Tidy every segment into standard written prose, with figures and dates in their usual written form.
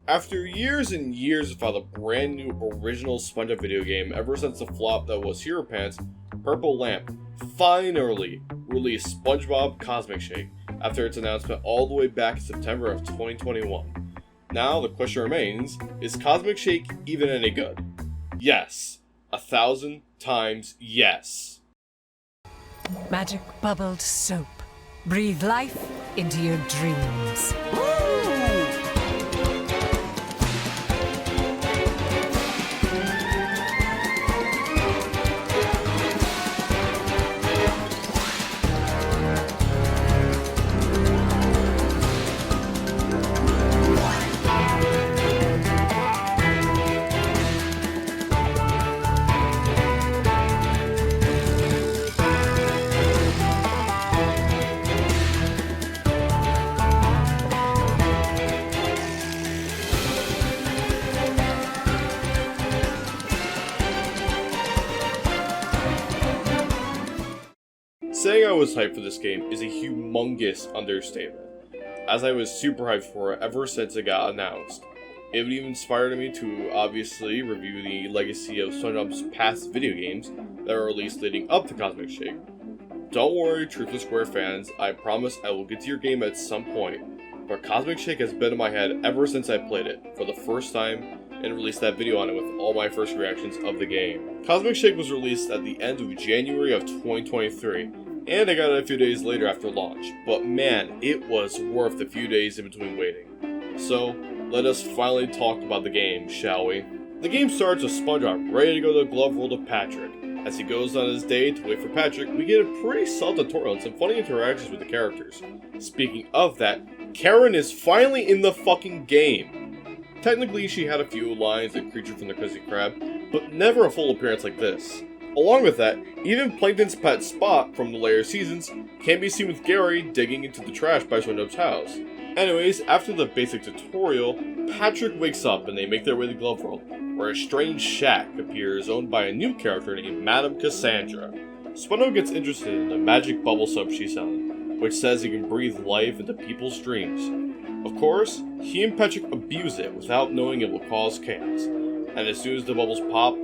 After years and years without a brand new original SpongeBob video game ever since the flop that was Hero Pants, Purple Lamp finally released SpongeBob Cosmic Shake after its announcement all the way back in September of 2021. Now the question remains, is Cosmic Shake even any good? Yes. 1,000 times yes. Magic bubbled soap. Breathe life into your dreams. Saying I was hyped for this game is a humongous understatement, as I was super hyped for it ever since it got announced. It would even inspired me to obviously review the legacy of SpongeBob's past video games that were released leading up to Cosmic Shake. Don't worry, Truthful Square fans, I promise I will get to your game at some point, but Cosmic Shake has been in my head ever since I played it for the first time and released that video on it with all my first reactions of the game. Cosmic Shake was released at the end of January of 2023, and I got it a few days later after launch, but man, it was worth the few days in between waiting. So, let us finally talk about the game, shall we? The game starts with SpongeBob ready to go to the glove world of Patrick. As he goes on his day to wait for Patrick, we get a pretty solid tutorial and some funny interactions with the characters. Speaking of that, Karen is finally in the fucking game. Technically, she had a few lines like Creature from the Krusty Krab, but never a full appearance like this. Along with that, even Plankton's pet Spot from the later seasons can be seen with Gary digging into the trash by SpongeBob's house. Anyways, after the basic tutorial, Patrick wakes up and they make their way to Glove World, where a strange shack appears owned by a new character named Madame Cassandra. SpongeBob gets interested in the magic bubble soap she's selling, which says he can breathe life into people's dreams. Of course, he and Patrick abuse it without knowing it will cause chaos, and as soon as the bubbles pop,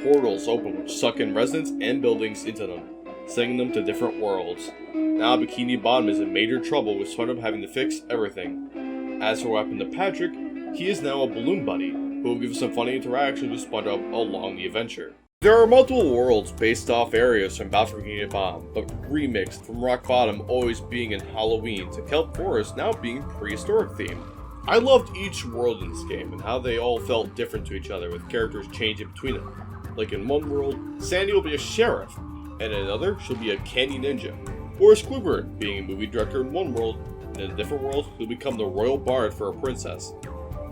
portals open which suck in residents and buildings into them, sending them to different worlds. Now Bikini Bottom is in major trouble with SpongeBob having to fix everything. As for what happened to Patrick, he is now a balloon buddy, who will give us some funny interactions with SpongeBob along the adventure. There are multiple worlds based off areas from Battle for Bikini Bottom, but remixed from Rock Bottom always being in Halloween to Kelp Forest now being prehistoric themed. I loved each world in this game and how they all felt different to each other with characters changing between them. Like in one world, Sandy will be a sheriff, and in another, she'll be a candy ninja. Or Squidward, being a movie director in one world, and in a different world, he'll become the royal bard for a princess.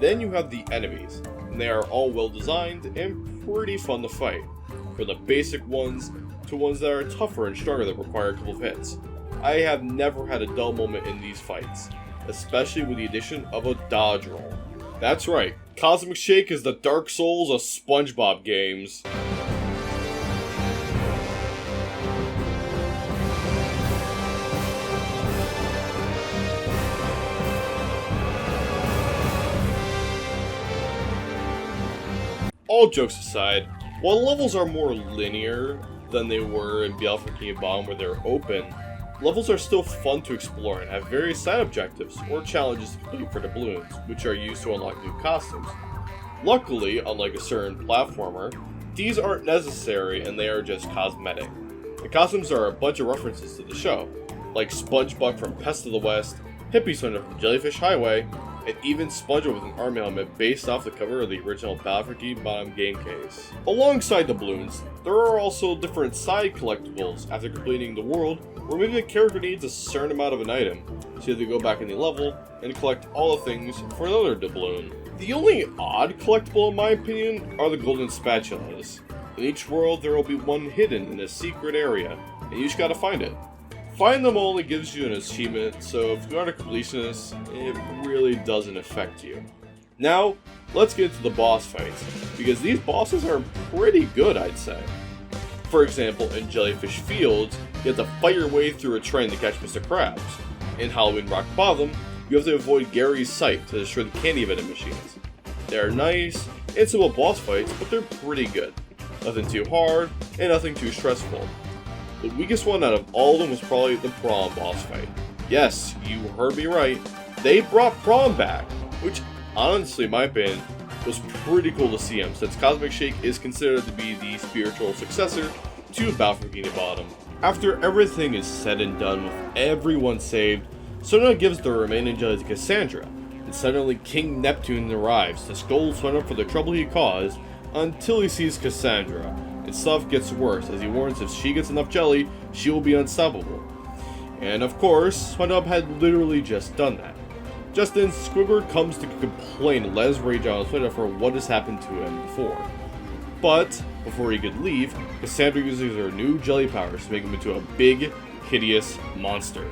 Then you have the enemies, and they are all well designed and pretty fun to fight. From the basic ones, to ones that are tougher and stronger that require a couple of hits. I have never had a dull moment in these fights, especially with the addition of a dodge roll. That's right, Cosmic Shake is the Dark Souls of SpongeBob games. All jokes aside, while levels are more linear than they were in BFBB for Bikini Bottom where they're open, levels are still fun to explore and have various side objectives or challenges to complete for the balloons, which are used to unlock new costumes. Luckily, unlike a certain platformer, these aren't necessary and they are just cosmetic. The costumes are a bunch of references to the show, like SpongeBob from Pest of the West, Hippie SpongeBob from Jellyfish Highway, and even SpongeBob with an army helmet based off the cover of the original Battle for Bikini Bottom game case. Alongside the balloons, there are also different side collectibles after completing the world, where maybe the character needs a certain amount of an item, so you have to go back in the level and collect all the things for another doubloon. The only odd collectible in my opinion are the golden spatulas. In each world there will be one hidden in a secret area, and you just gotta find it. Finding them only gives you an achievement, so if you aren't a completionist, it really doesn't affect you. Now, let's get into the boss fights, because these bosses are pretty good, I'd say. For example, in Jellyfish Fields, you have to fight your way through a train to catch Mr. Krabs. In Halloween Rock Bottom, you have to avoid Gary's sight to destroy the candy vending machines. They are nice and simple boss fights, but they're pretty good. Nothing too hard and nothing too stressful. The weakest one out of all of them was probably the prom boss fight. Yes, you heard me right. They brought prom back, which honestly, in my opinion, was pretty cool to see him, since Cosmic Shake is considered to be the spiritual successor to Battle for Bikini Bottom. After everything is said and done with everyone saved, Sona gives the remaining jelly to Cassandra, and suddenly King Neptune arrives to scold Sona for the trouble he caused until he sees Cassandra, and stuff gets worse as he warns if she gets enough jelly, she will be unstoppable. And of course, SpongeBob had literally just done that. Just then, Squidward comes to complain and let his rage out on SpongeBob for what has happened to him before. But, before he could leave, Cassandra uses her new jelly powers to make him into a big, hideous monster.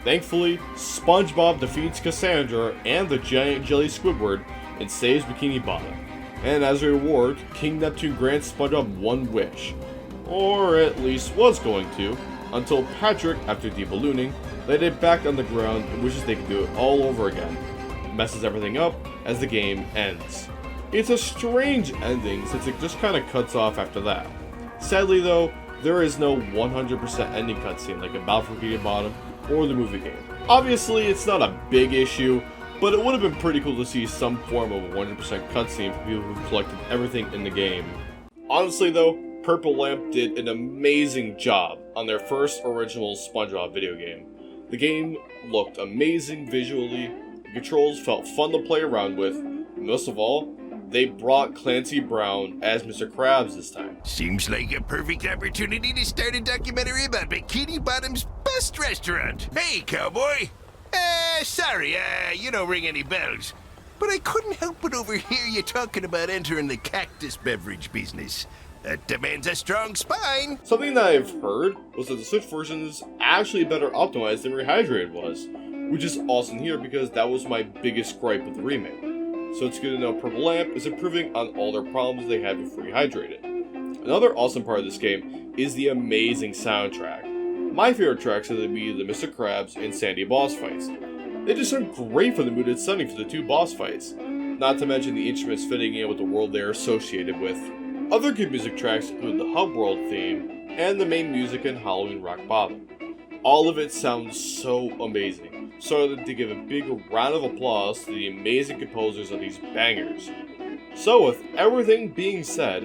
Thankfully, SpongeBob defeats Cassandra and the giant jelly Squidward and saves Bikini Bottom. And as a reward, King Neptune grants SpongeBob one wish. Or at least was going to, until Patrick, after de-ballooning, laid it back on the ground and wishes they could do it all over again. It messes everything up as the game ends. It's a strange ending since it just kinda cuts off after that. Sadly though, there is no 100% ending cutscene like in Battle for Bikini Bottom or the movie game. Obviously, it's not a big issue, but it would have been pretty cool to see some form of a 100% cutscene for people who've collected everything in the game. Honestly though, Purple Lamp did an amazing job on their first original SpongeBob video game. The game looked amazing visually, the controls felt fun to play around with, and most of all, they brought Clancy Brown as Mr. Krabs this time. Seems like a perfect opportunity to start a documentary about Bikini Bottom's best restaurant. Hey, cowboy! Sorry, you don't ring any bells. But I couldn't help but overhear you talking about entering the cactus beverage business. That demands a strong spine. Something that I've heard was that the Switch version is actually better optimized than Rehydrated was, which is awesome here because that was my biggest gripe with the remake. So it's good to know Purple Lamp is improving on all their problems they had with Rehydrated. Another awesome part of this game is the amazing soundtrack. My favorite tracks are to be the Mr. Krabs and Sandy boss fights. They just sound great for the mood it's setting for the two boss fights, not to mention the instruments fitting in with the world they are associated with. Other good music tracks include the Hub World theme and the main music in Halloween Rock Bottom. All of it sounds so amazing, so I'd like to give a big round of applause to the amazing composers of these bangers. So with everything being said,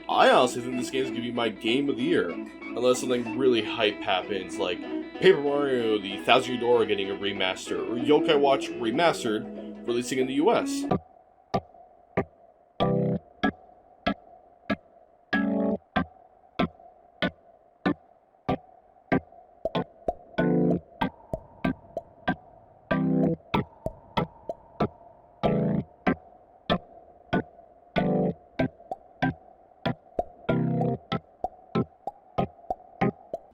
I honestly think this game is going to be my game of the year, unless something really hype happens like Paper Mario the Thousand Year Door getting a remaster, or Yokai Watch Remastered releasing in the US.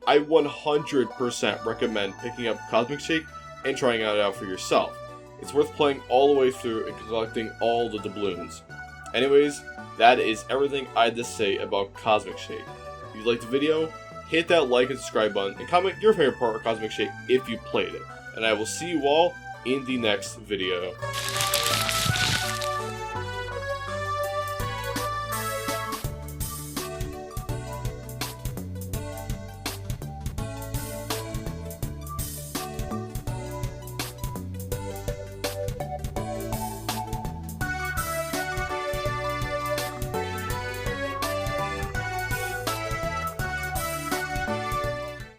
I 100% recommend picking up Cosmic Shake and trying it out for yourself. It's worth playing all the way through and collecting all the doubloons. Anyways, that is everything I had to say about Cosmic Shake. If you liked the video, hit that like and subscribe button and comment your favorite part of Cosmic Shake if you played it. And I will see you all in the next video.